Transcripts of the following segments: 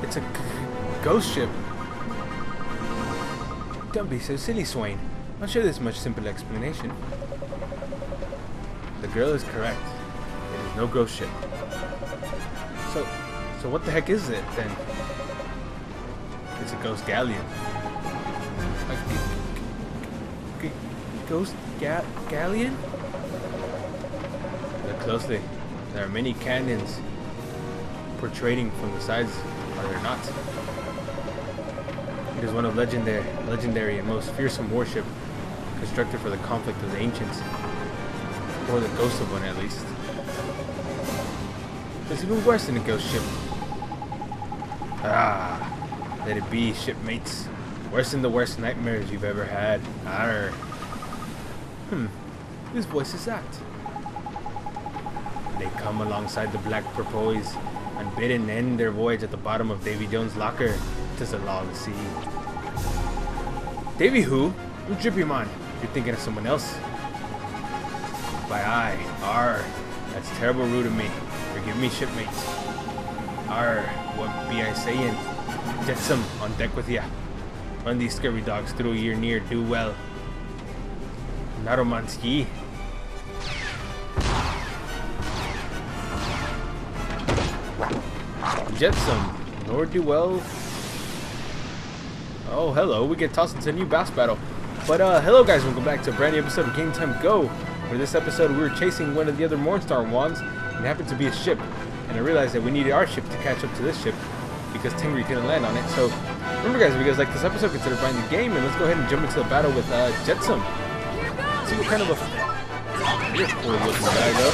It's a ghost ship. Don't be so silly, Swain. I'm sure there's a much simpler explanation. The girl is correct. It is no ghost ship. So what the heck is it then? It's a ghost galleon. Ghost galleon? Look closely. There are many cannons protruding from the sides, are there not? It is one of legendary and most fearsome warship constructed for the conflict of the ancients. Or the ghost of one, at least. It's even worse than a ghost ship. Let it be, shipmates. Worse than the worst nightmares you've ever had. Arr. Whose voice is that? They come alongside the black porpoise, unbidden, end their voyage at the bottom of Davy Jones' locker. 'Tis a long sea. Davy who? I'm Drippy Man. You're thinking of someone else. By aye. Arr. That's terrible rude of me. Forgive me, shipmates. Arr. What be I saying? Jetsam, on deck with ya. Run these scurvy dogs through your near. Do well. Naromanski. Jetsam, nor do well. Oh, hello. We get tossed into a new boss battle. But hello guys, welcome back to a brand new episode of Game Time Go. For this episode, we were chasing one of the other Mornstar wands, and it happened to be a ship. And I realized that we needed our ship to catch up to this ship because Tingri couldn't land on it. So remember guys, if you guys like this episode, consider buying the game, and let's go ahead and jump into the battle with Jetsam. See what kind of a... You're a cool looking guy though.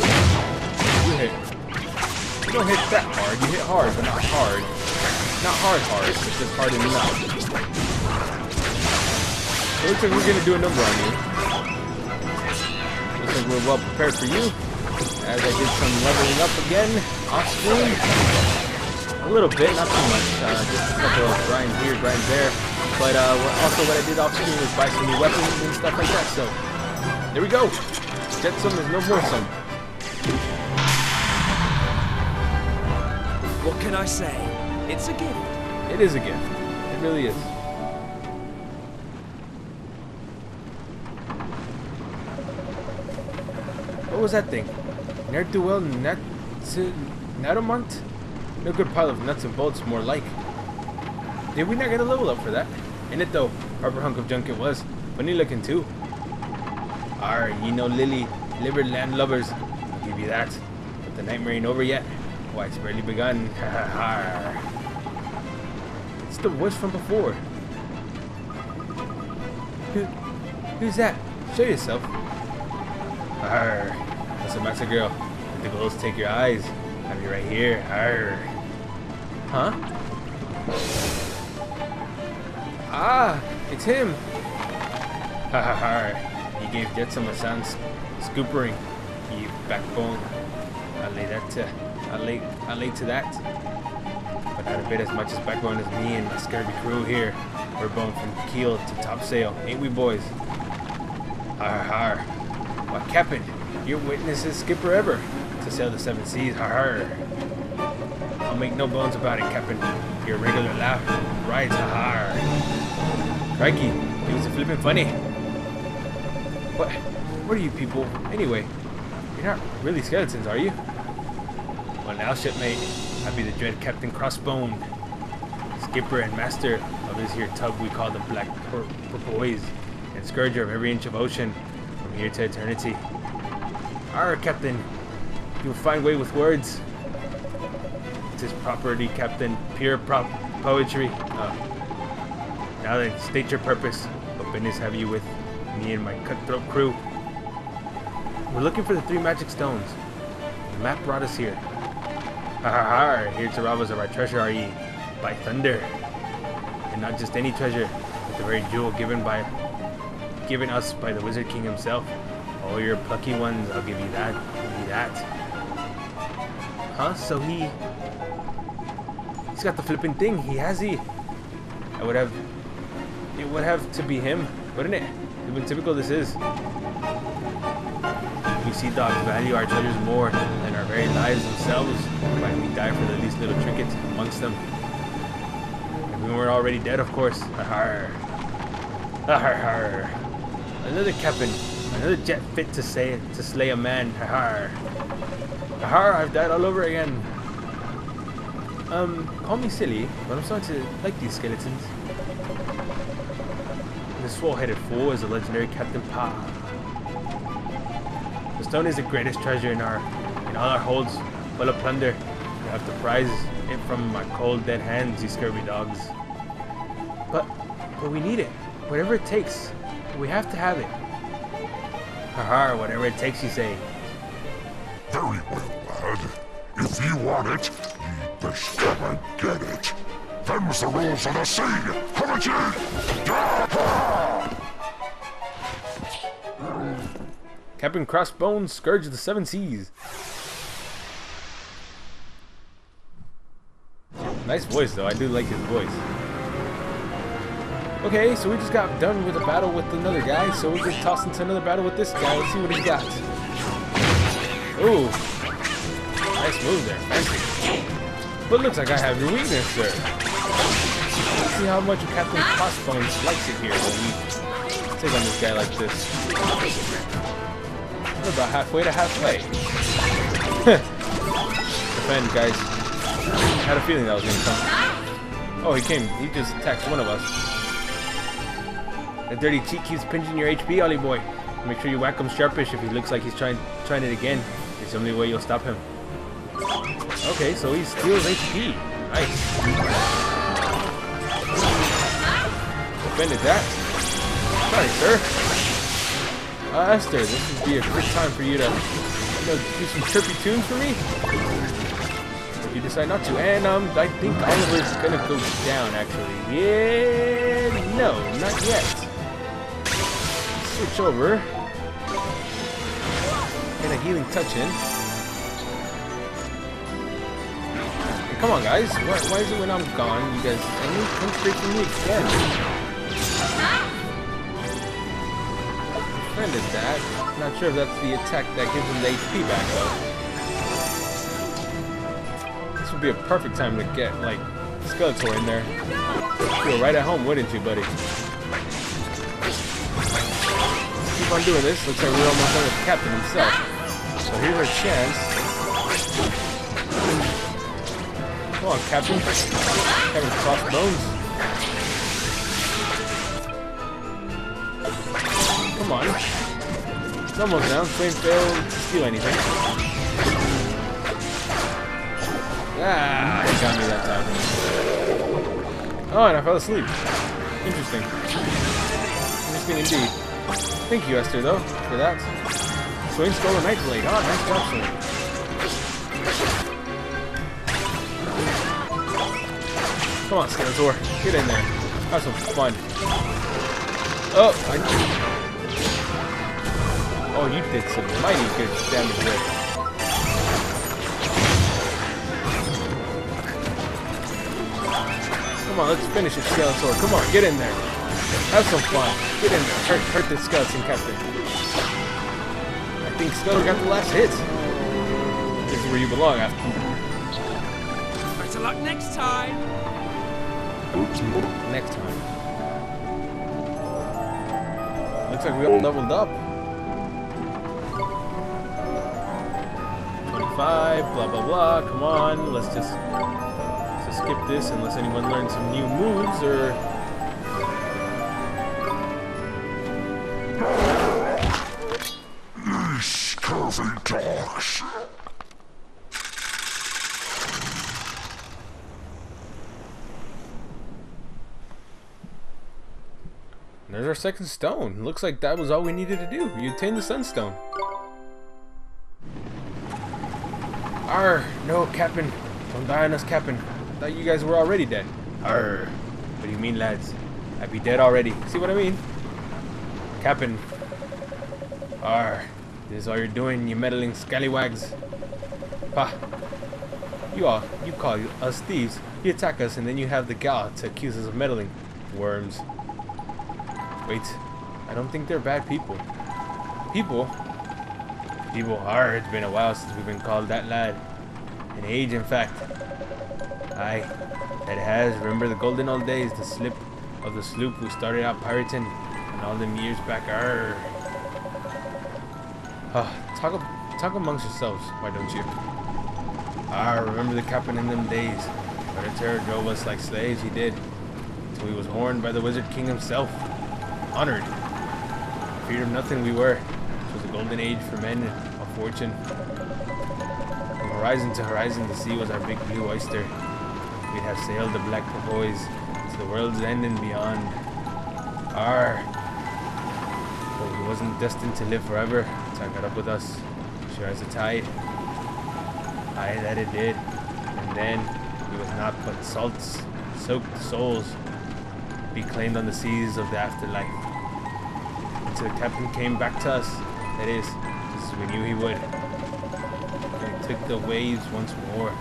You don't hit that hard, you hit hard, but not hard. Not hard, but just hard enough. So looks like we're gonna do a number on you. Looks like we're well prepared for you. As I did some leveling up again, off screen. A little bit, not too much. Just a couple of grinds here, grinds there. But also what I did off screen was buy some new weapons and stuff like that. So there we go. Jetsam is no more some. What can I say? It's a gift. It is a gift. It really is. What was that thing? Ne'er-do-well Natomont? No good pile of nuts and bolts, more like. Did we not get a level up for that? In it though, harbor hunk of junk it was. Funny looking too. Arr, ye know Lily, liver land lovers. I'll give you that. But the nightmare ain't over yet. Why, it's barely begun. It's the voice from before. Who's that? Show yourself. Arr, that's a master girl. Let the ghosts take your eyes. Have you right here. Arr. Huh? Ah, it's him. Ha ha ha. He gave Jetsam a sound scoopering. You backbone. I'll lay to that. But not a bit as much as backbone as me and my scurvy crew here. We're bone from keel to topsail, ain't we, boys? Har har. Why, Captain, your witness is skipper ever to sail the seven seas. Har har. I'll make no bones about it, Captain. Your regular laugh rides. Har har. Crikey, it was a flippin' funny. What are you people? Anyway, you're not really skeletons, are you? Well now, shipmate, I be the dread Cap'n Crossbones, skipper and master of this here tug we call the Black Porpoise, and scourger of every inch of ocean from here to eternity. Arr, Captain, you'll find way with words. It's his property, Captain, pure poetry. Now then, state your purpose. What business have you with me and my cutthroat crew? We're looking for the 3 magic stones. The map brought us here. Ha ha ha, here to rob us of our treasure are ye, by thunder. And not just any treasure, but the very jewel given us by the Wizard King himself. Oh, you're plucky ones, I'll give you that. Give you that. Huh? So he's got the flipping thing, he? It would have to be him, wouldn't it? Even typical this is. We sea dogs value our treasures more than our very lives themselves. Why we die for the least little trinkets amongst them? If we weren't already dead, of course. Arr. Arr. Another captain, another jet fit to slay a man. Arr. Arr, I've died all over again. Call me silly, but I'm starting to like these skeletons. This swole-headed fool is a legendary Captain Pa. The stone is the greatest treasure in all our holds, full of plunder. You have to prize it from my cold, dead hands, you scurvy dogs. But we need it. Whatever it takes, we have to have it. Haha, whatever it takes, you say. Very well, lad. If you want it, you'd best come and get it. Them's the rules of the sea, haven't you? Cap'n Crossbones, Scourge of the Seven Seas. Nice voice, though. I do like his voice. Okay, so we just got done with a battle with another guy, so we're just tossed into another battle with this guy. Let's see what he's got. Ooh. Nice move there. Fancy. But looks like I have your weakness, sir. Let's see how much Cap'n Crossbones likes it here when we take on this guy like this. We're about halfway to halfway. Defend, guys. I had a feeling that was going to come. Oh, he came. He just attacked one of us. The dirty cheat keeps pinching your HP, Ollie boy. Make sure you whack him sharpish if he looks like he's trying it again. It's the only way you'll stop him. Okay, so he steals HP. Nice. Defended that. Sorry, sir. Esther, this would be a good time for you to do some trippy tunes for me. If you decide not to, and I think Oliver's gonna go down. Actually, yeah, no, not yet. Switch over. Get a healing touch in. And come on, guys. Why is it when I'm gone, you guys come straight for me again? Defended that. Not sure if that's the attack that gives him the HP back though. This would be a perfect time to get like Skeletor in there. Feel right at home, wouldn't you, buddy? Keep on doing this. Looks like we're almost done with the captain himself. So here's our chance. Come on, Captain. Cap'n Crossbones. Come on. It's almost down. Flame failed to steal anything. Ah, he got me that time. Oh, and I fell asleep. Interesting. Interesting indeed. Thank you, Esther, though, for that. Swing stole a night blade. Oh, nice job, Swing. Come on, Skeletor. Get in there. Have some fun. Oh, oh, you did some mighty good damage there. Come on, let's finish it, Skeletor. Come on, get in there. Have some fun. Get in there. Hurt this skeleton captain. I think Skeletor got the last hit. This is where you belong after. Better luck next time. Next time. Looks like we all leveled up. 25, blah blah blah. Come on, let's just skip this unless anyone learns some new moves or. Scurvy dogs. There's our second stone. Looks like that was all we needed to do. You obtained the sunstone. Arr, no, Cap'n. Don't die on us, Cap'n. I thought you guys were already dead. Arr. What do you mean, lads? I'd be dead already. See what I mean? Cap'n. Arr. This is all you're doing, you meddling scallywags. Pah. You call us thieves. You attack us, and then you have the gall to accuse us of meddling. Worms. Wait. I don't think they're bad people. People? People are. It's been a while since we've been called that, lad. An age, in fact. Aye, that it has. Remember the golden old days, the slip of the sloop we started out pirating, and all them years back. Arr. Talk amongst yourselves, why don't you? Remember the captain in them days. But a terror drove us like slaves, he did. Till he was warned by the wizard king himself. Honored. Feared of nothing we were. It was a golden age for men of fortune. From horizon to horizon, the sea was our big blue oyster. We'd have sailed the black boys to the world's end and beyond. But we wasn't destined to live forever. Time got up with us, sure as a tide. Aye, that it did. And then we was not but soaked souls, be claimed on the seas of the afterlife. Until the captain came back to us, that is, just as we knew he would. And he took the waves once more.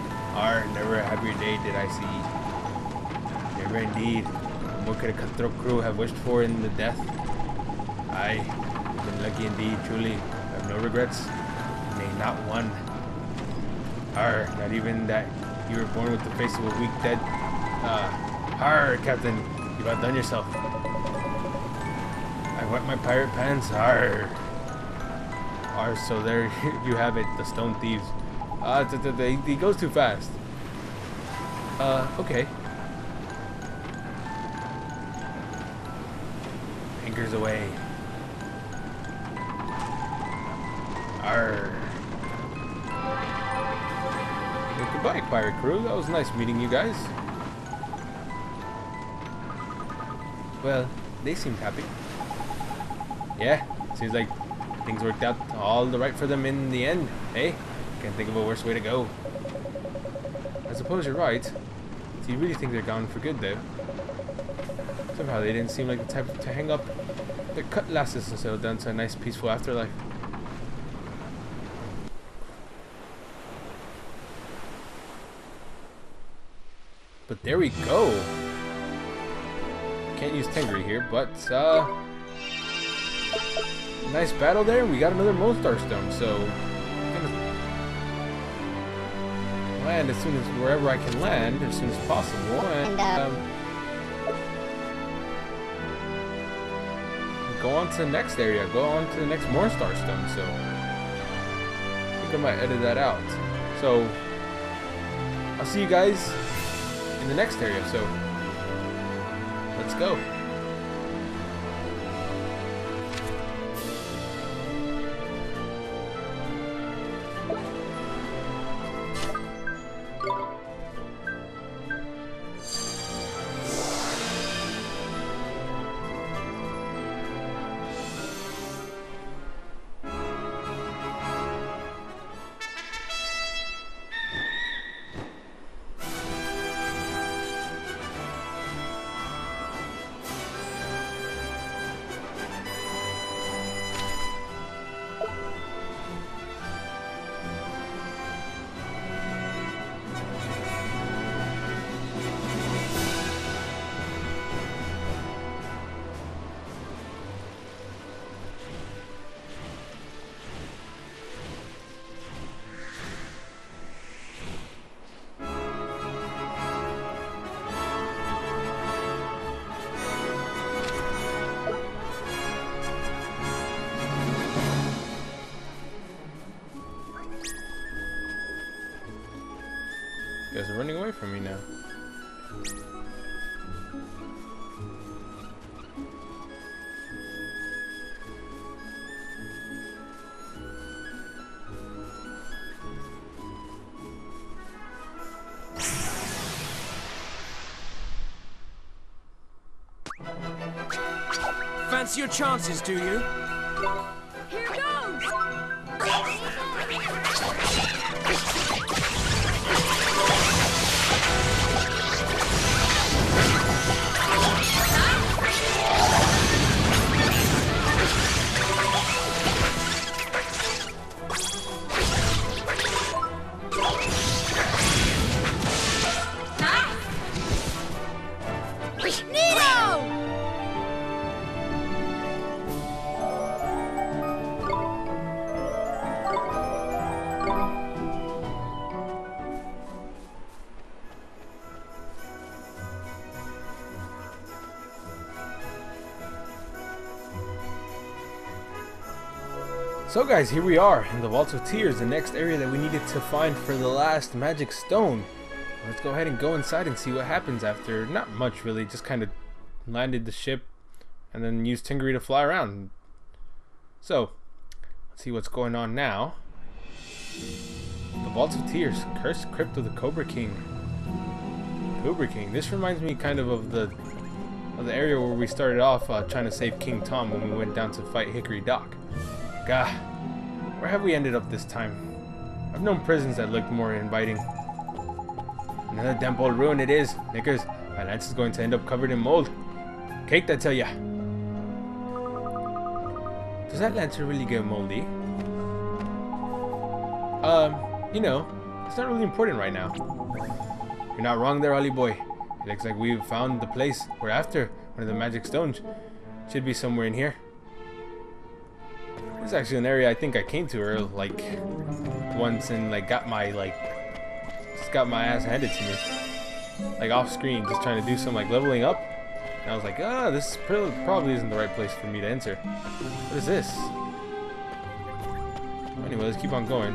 Never a happier day did I see. Never indeed. What could a cutthroat crew have wished for in the death? Aye, we've been lucky indeed, truly. I have no regrets. Nay, not one. Not even that you were born with the face of a weak dead. Captain, you've outdone yourself. I wet my pirate pants. So there you have it, the stone thieves. He goes too fast. Okay. Anchors away. Well, goodbye, pirate crew. That was nice meeting you guys. Well, they seemed happy. Yeah, seems like things worked out all the right for them in the end. Hey, can't think of a worse way to go. I suppose you're right. Do you really think they're gone for good, though? Somehow they didn't seem like the type to hang up their cutlasses and settle down to a nice, peaceful afterlife. But there we go. Can't use Tengri here, but nice battle there. We got another Mornstar stone, so I'm gonna land as soon as wherever I can land as soon as possible, and go on to the next area. Go on to the next Mornstar stone. So I think I might edit that out. So I'll see you guys in the next area, so let's go. You guys are running away from me now. Fancy your chances, do you? Here goes! So guys, here we are in the Vault of Tears, the next area that we needed to find for the last magic stone. Let's go ahead and go inside and see what happens after, not much really, just kind of landed the ship and then used Tingery to fly around. So, let's see what's going on now. The Vault of Tears, Cursed Crypt of the Cobra King. Cobra King, this reminds me kind of the area where we started off trying to save King Tom when we went down to fight Hickory Dock. Gah, where have we ended up this time? I've known prisons that looked more inviting. Another damp old ruin it is. Knickers, my lance is going to end up covered in mold. Caked, I tell ya. Does that lantern really get moldy? You know, it's not really important right now. You're not wrong there, Ollie boy. It looks like we've found the place we're after. One of the magic stones. Should be somewhere in here. This is actually an area I think I came to earlier, like, once and, like, got my ass handed to me. Like, off screen, just trying to do some, like, leveling up. And I was like, this probably isn't the right place for me to enter. What is this? Anyway, let's keep on going.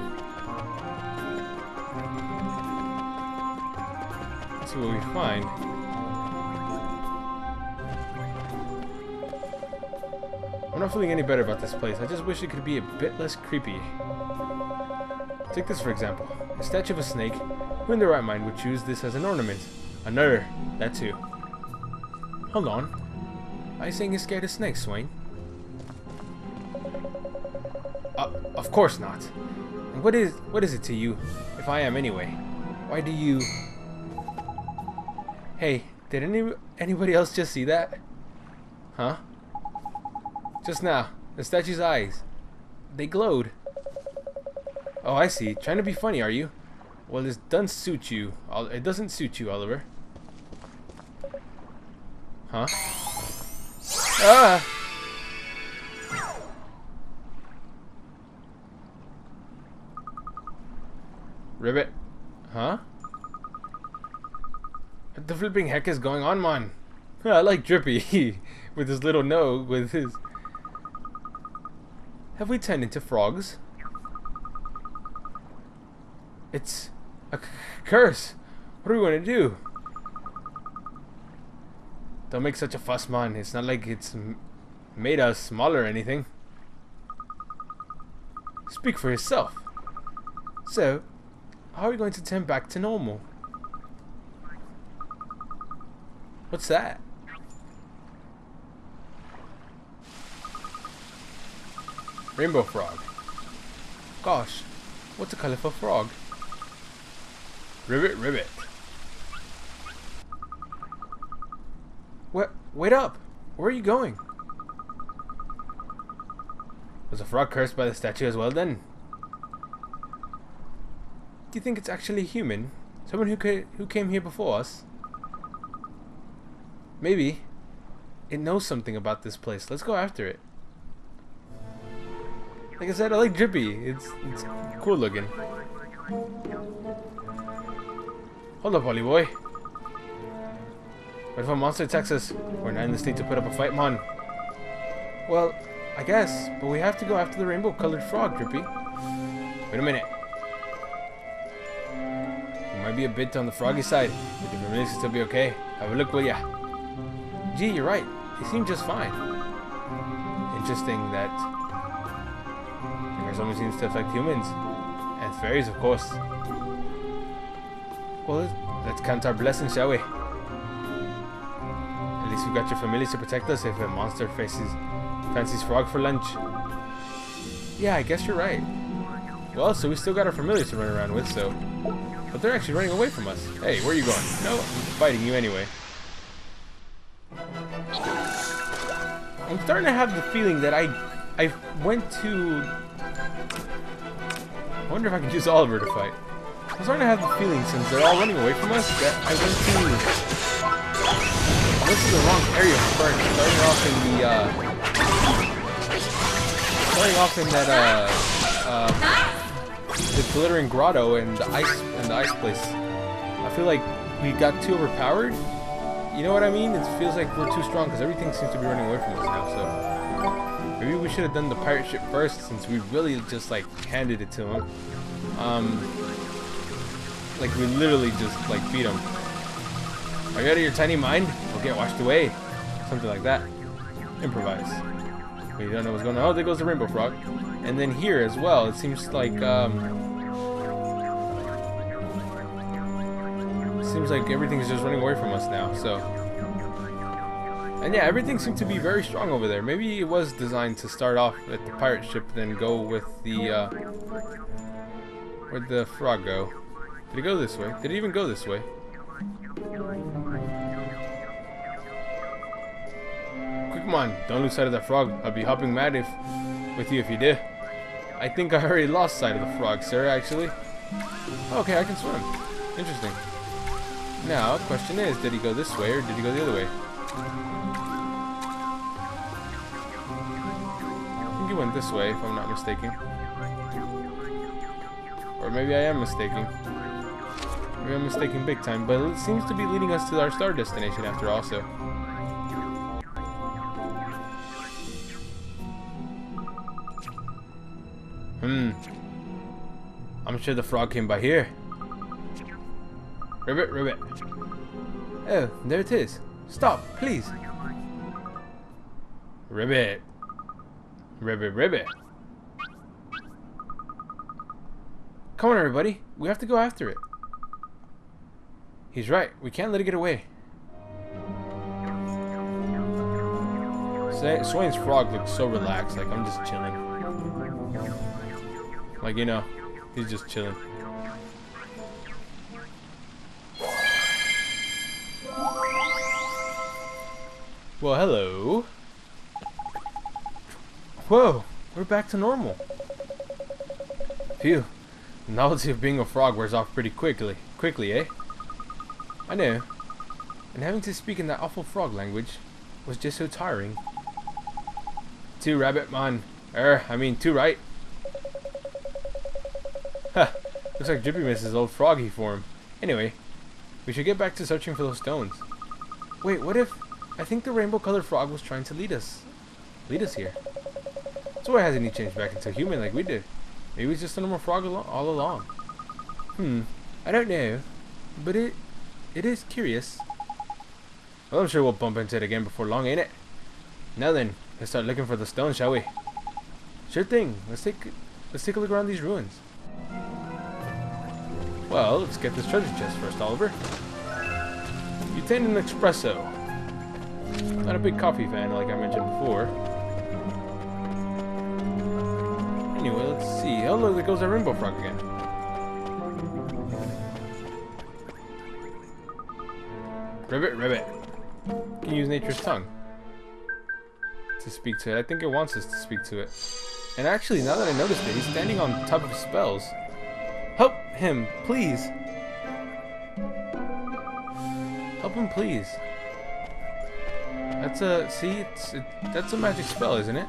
Let's see what we find. I'm not feeling any better about this place. I just wish it could be a bit less creepy. Take this for example. A statue of a snake. Who in their right mind would choose this as an ornament? Another. That too. Hold on. Are you saying you're scared of snakes, Swain? Of course not. And what is it to you? If I am anyway. Why do you... Hey, did anybody else just see that? Huh? Just now, the statue's eyes. They glowed. Oh, I see. Trying to be funny, are you? Well, it doesn't suit you. It doesn't suit you, Oliver. Huh? Ah! Ribbit. Huh? What the flipping heck is going on, man? I like Drippy with his little nose, with his... Have we turned into frogs? It's a curse. What are we going to do? Don't make such a fuss, man. It's not like it's made us smaller or anything. Speak for yourself. So, how are we going to turn back to normal? What's that? Rainbow frog. Gosh, what's a colorful frog? Ribbit, ribbit. What? Wait up! Where are you going? Was a frog cursed by the statue as well then? Do you think it's actually human? Someone who came here before us? Maybe. It knows something about this place. Let's go after it. Like I said, I like Drippy. It's cool looking. Hold up, Ollie boy. What if a monster attacks us? We're not in the state to put up a fight, man. Well, I guess, but we have to go after the rainbow-colored frog, Drippy. Wait a minute. You might be a bit on the froggy side, but your familiar should still be okay. Have a look, will ya? Gee, you're right. They seem just fine. Interesting that... only seems to affect humans. And fairies, of course. Well, let's count our blessings, shall we? At least we got your familiars to protect us if a monster fancies frog for lunch. Yeah, I guess you're right. Well, so we still got our familiars to run around with, so... But they're actually running away from us. Hey, where are you going? No, I'm fighting you anyway. I'm starting to have the feeling that I went to... I wonder if I can use Oliver to fight. I'm starting to have the feeling, since they're all running away from us, that I went to the wrong area first. Starting off in that the glittering grotto and the ice place. I feel like we got too overpowered. You know what I mean? It feels like we're too strong because everything seems to be running away from us now. So Maybe we should have done the pirate ship first, since we really just like handed it to him. Like we literally just like beat him. Are you out of your tiny mind? We'll get washed away. Something like that. Improvise. We don't know what's going on. Oh, there goes the rainbow frog. And then here as well, it seems like everything's just running away from us now. So, and yeah, everything seemed to be very strong over there. Maybe it was designed to start off at the pirate ship, then go with the where'd the frog go? Did it go this way? Did it even go this way? Quick, come on, don't lose sight of that frog. I'd be hopping mad with you if you did. I think I already lost sight of the frog, sir, actually. Okay, I can swim. Interesting. Now, question is, did he go this way or did he go the other way? I think he went this way, if I'm not mistaken. Or maybe I am mistaken. Maybe I'm mistaken big time, but it seems to be leading us to our star destination after all, so. I'm sure the frog came by here. Ribbit, ribbit. Oh, there it is. Stop, please. Ribbit. Ribbit, ribbit. Come on, everybody. We have to go after it. He's right. We can't let it get away. Swain's frog looks so relaxed. Like, I'm just chilling. Like, you know, he's just chilling. Well, hello. Whoa, we're back to normal. Phew. The novelty of being a frog wears off pretty quickly, eh? I know. And having to speak in that awful frog language was just so tiring. Two rabbit man. Two right. Huh. Looks like Drippy misses old froggy form. Anyway, we should get back to searching for those stones. Wait, what if... I think the rainbow-colored frog was trying to lead us here. So why hasn't he changed back into a human like we did? Maybe he's just a normal frog all along. I don't know. But it is curious. Well, I'm sure we'll bump into it again before long, ain't it? Now then, let's start looking for the stone, shall we? Sure thing. Let's take a look around these ruins. Well, let's get this treasure chest first, Oliver. Butane and espresso. Not a big coffee fan, like I mentioned before. Anyway, let's see. Oh, look, there goes our rainbow frog again. Ribbit, ribbit. Can use nature's tongue to speak to it. I think it wants us to speak to it. And actually, now that I noticed it, he's standing on top of spells. Help him, please. Help him, please. That's a that's a magic spell, isn't it?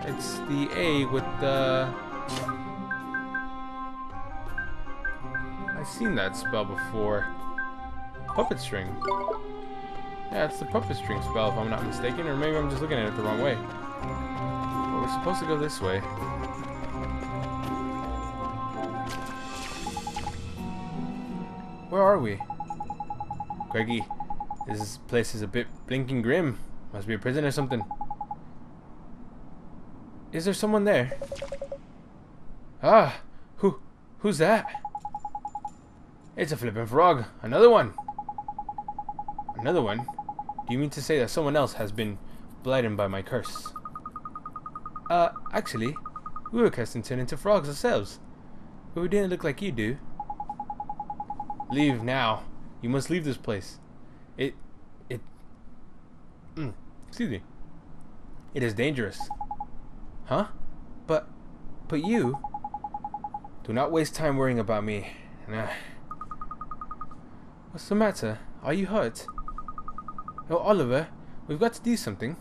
It's the A with the. I've seen that spell before. Puppet string. Yeah, it's the puppet string spell, if I'm not mistaken, or maybe I'm just looking at it the wrong way. But we're supposed to go this way. Where are we? Greggy, this place is a bit blinking grim. Must be a prison or something. Is there someone there? Ah, who's that? It's a flippin' frog. Another one. Another one? Do you mean to say that someone else has been blighted by my curse? Actually, we were cast and turned into frogs ourselves. But we didn't look like you do. Leave now. You must leave this place. Excuse me. It is dangerous. Huh? But you... Do not waste time worrying about me. Nah. What's the matter? Are you hurt? Oh, Oliver, we've got to do something.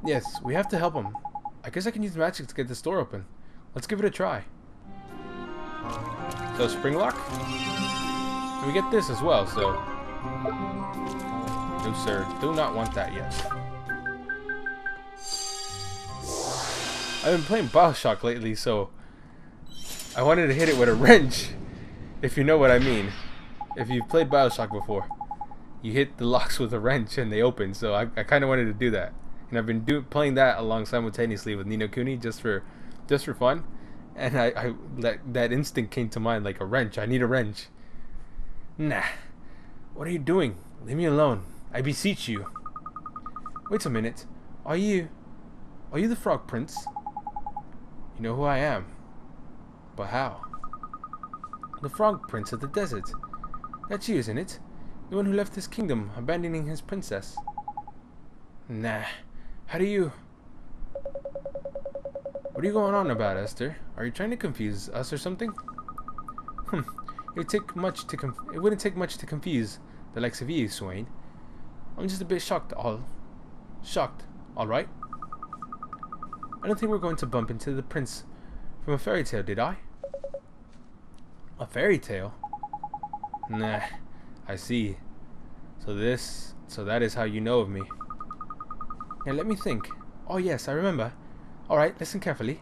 Yes, we have to help him. I guess I can use magic to get this door open. Let's give it a try. So, spring lock? And we get this as well, so... No, sir. Do not want that yet. I've been playing Bioshock lately, so I wanted to hit it with a wrench, if you know what I mean. If you've played Bioshock before, you hit the locks with a wrench and they open. So I kind of wanted to do that, and I've been playing that along simultaneously with No Kuni just for fun. And that instinct came to mind, like a wrench. I need a wrench. Nah, what are you doing? Leave me alone, I beseech you. Wait a minute. Are you the Frog Prince? You know who I am. But how? The Frog Prince of the desert. That's you, isn't it? The one who left his kingdom, abandoning his princess. Nah. How do you... What are you going on about, Esther? Are you trying to confuse us or something? It wouldn't take much to confuse the likes of you, Swain. I'm just a bit shocked, alright? I don't think we're going to bump into the prince from a fairy tale, did I? A fairy tale? Nah, I see. So that is how you know of me. Now let me think. Oh yes, I remember. Alright, listen carefully.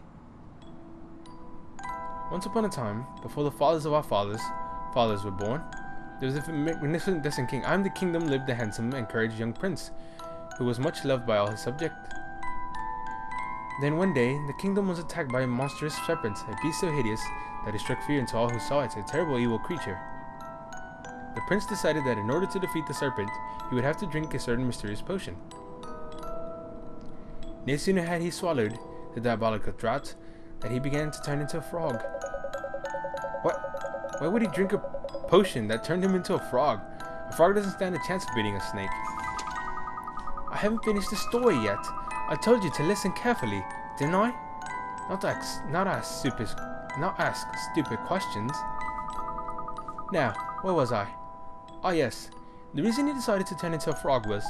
Once upon a time, before the fathers of our fathers were born, there was a magnificent destined king. I'm the kingdom lived a handsome and courageous young prince, who was much loved by all his subjects. Then one day, the kingdom was attacked by a monstrous serpent, a beast so hideous that it struck fear into all who saw it, a terrible evil creature. The prince decided that in order to defeat the serpent, he would have to drink a certain mysterious potion. No sooner had he swallowed the diabolical draught that he began to turn into a frog. What? Why would he drink a potion that turned him into a frog? A frog doesn't stand a chance of beating a snake. I haven't finished the story yet. I told you to listen carefully, didn't I? Not ask stupid questions. Now, where was I? Ah yes, the reason he decided to turn into a frog was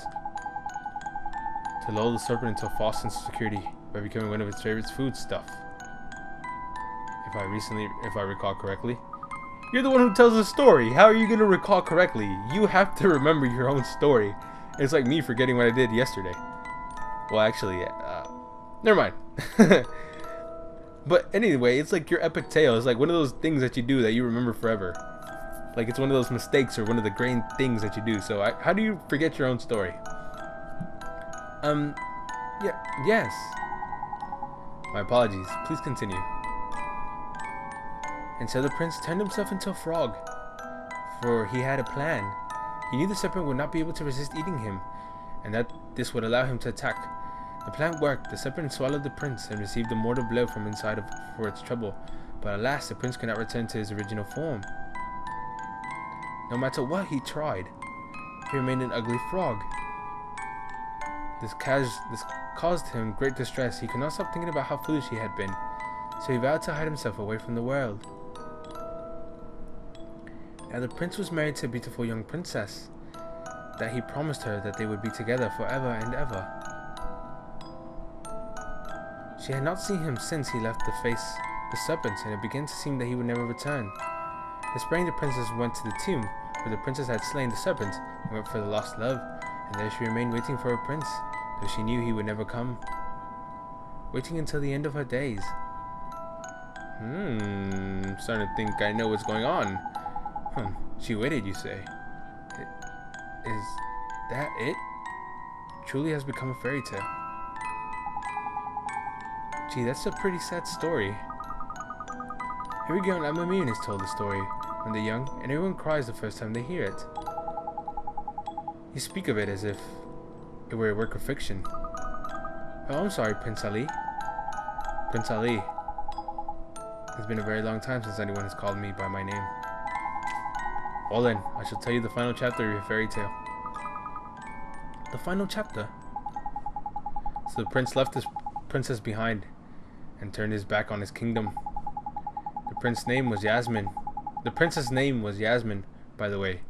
to lull the serpent into a false sense of security by becoming one of its favorite foodstuff. If I recall correctly. You're the one who tells the story. How are you going to recall correctly? You have to remember your own story. It's like me forgetting what I did yesterday. Well, actually, never mind. But anyway, it's like your epic tale. It's like one of those things that you do that you remember forever. Like it's one of those mistakes or one of the great things that you do. So how do you forget your own story? Yes. My apologies. Please continue. And so the prince turned himself into a frog, for he had a plan. He knew the serpent would not be able to resist eating him, and that this would allow him to attack. The plan worked. The serpent swallowed the prince and received a mortal blow from inside for its trouble. But alas, the prince could not return to his original form. No matter what he tried, he remained an ugly frog. This caused him great distress. He could not stop thinking about how foolish he had been, so he vowed to hide himself away from the world. Now the prince was married to a beautiful young princess, that he promised her that they would be together forever and ever. She had not seen him since he left the serpent, and it began to seem that he would never return. The spring the princess went to the tomb, where the princess had slain the serpent, and went for the lost love, and there she remained waiting for her prince, though she knew he would never come. Waiting until the end of her days. Starting to think I know what's going on. She waited, you say? Is that it? Truly has become a fairy tale. Gee, that's a pretty sad story. Every young Amamine is told the story when they're young, and everyone cries the first time they hear it. You speak of it as if it were a work of fiction. Oh, I'm sorry, Prince Ali. Prince Ali. It's been a very long time since anyone has called me by my name. Well then, I shall tell you the final chapter of your fairy tale. The final chapter? So the prince left his princess behind and turned his back on his kingdom. The prince's name was Yasmin. The princess' name was Yasmin, by the way.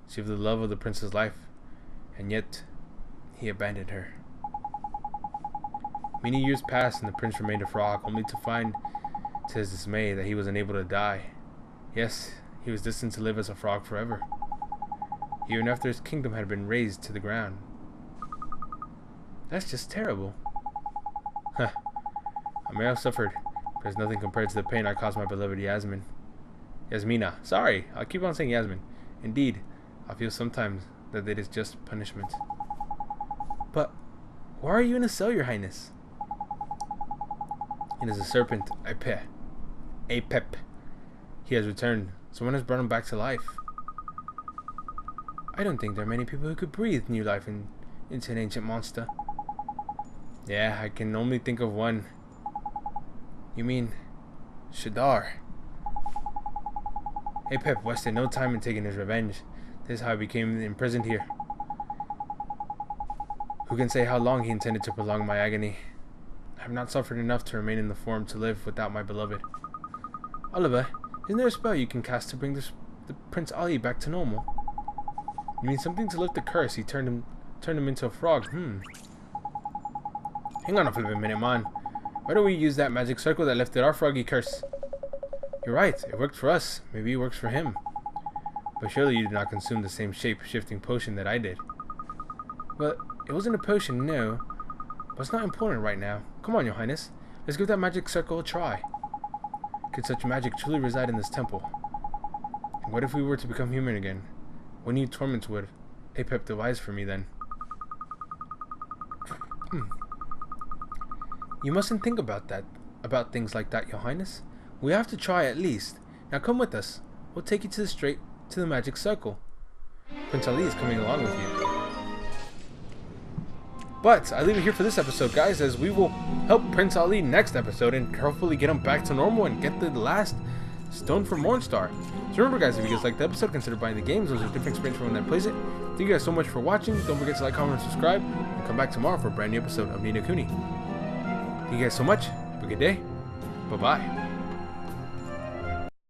She was the love of the prince's life, and yet he abandoned her. Many years passed and the prince remained a frog, only to find to his dismay that he was unable to die. Yes, he was destined to live as a frog forever, even after his kingdom had been razed to the ground. That's just terrible. Huh. I may have suffered, but it's nothing compared to the pain I caused my beloved Yasmina. Sorry, I'll keep on saying Yasmin. Indeed, I feel sometimes that it is just punishment. But why are you in a cell, Your Highness? It is a serpent, Apep. He has returned. Someone has brought him back to life. I don't think there are many people who could breathe new life into an ancient monster. Yeah, I can only think of one. You mean Shadar? Apep wasted no time in taking his revenge. This is how I became imprisoned here. Who can say how long he intended to prolong my agony? I have not suffered enough to remain in the form to live without my beloved. Oliver, isn't there a spell you can cast to bring the Prince Ali back to normal? You mean something to lift the curse? He turned him into a frog. Hang on a flippin' minute, man. Why don't we use that magic circle that lifted our froggy curse? You're right, it worked for us. Maybe it works for him. But surely you did not consume the same shape-shifting potion that I did. Well, it wasn't a potion, no. But it's not important right now. Come on, Your Highness. Let's give that magic circle a try. Could such magic truly reside in this temple? And what if we were to become human again? What new torments would Apep devise for me then? You mustn't think about things like that, Your Highness. We have to try at least. Now come with us. We'll take you straight to the magic circle. Prince Ali is coming along with you. But I leave it here for this episode, guys, as we will help Prince Ali next episode and hopefully get him back to normal and get the last stone from Mornstar. So remember, guys, if you guys liked the episode, consider buying the games. Those are different experience from when that plays it. Thank you guys so much for watching. Don't forget to like, comment, and subscribe. And come back tomorrow for a brand new episode of No Kuni. Thank you guys so much. Have a good day. Bye-bye.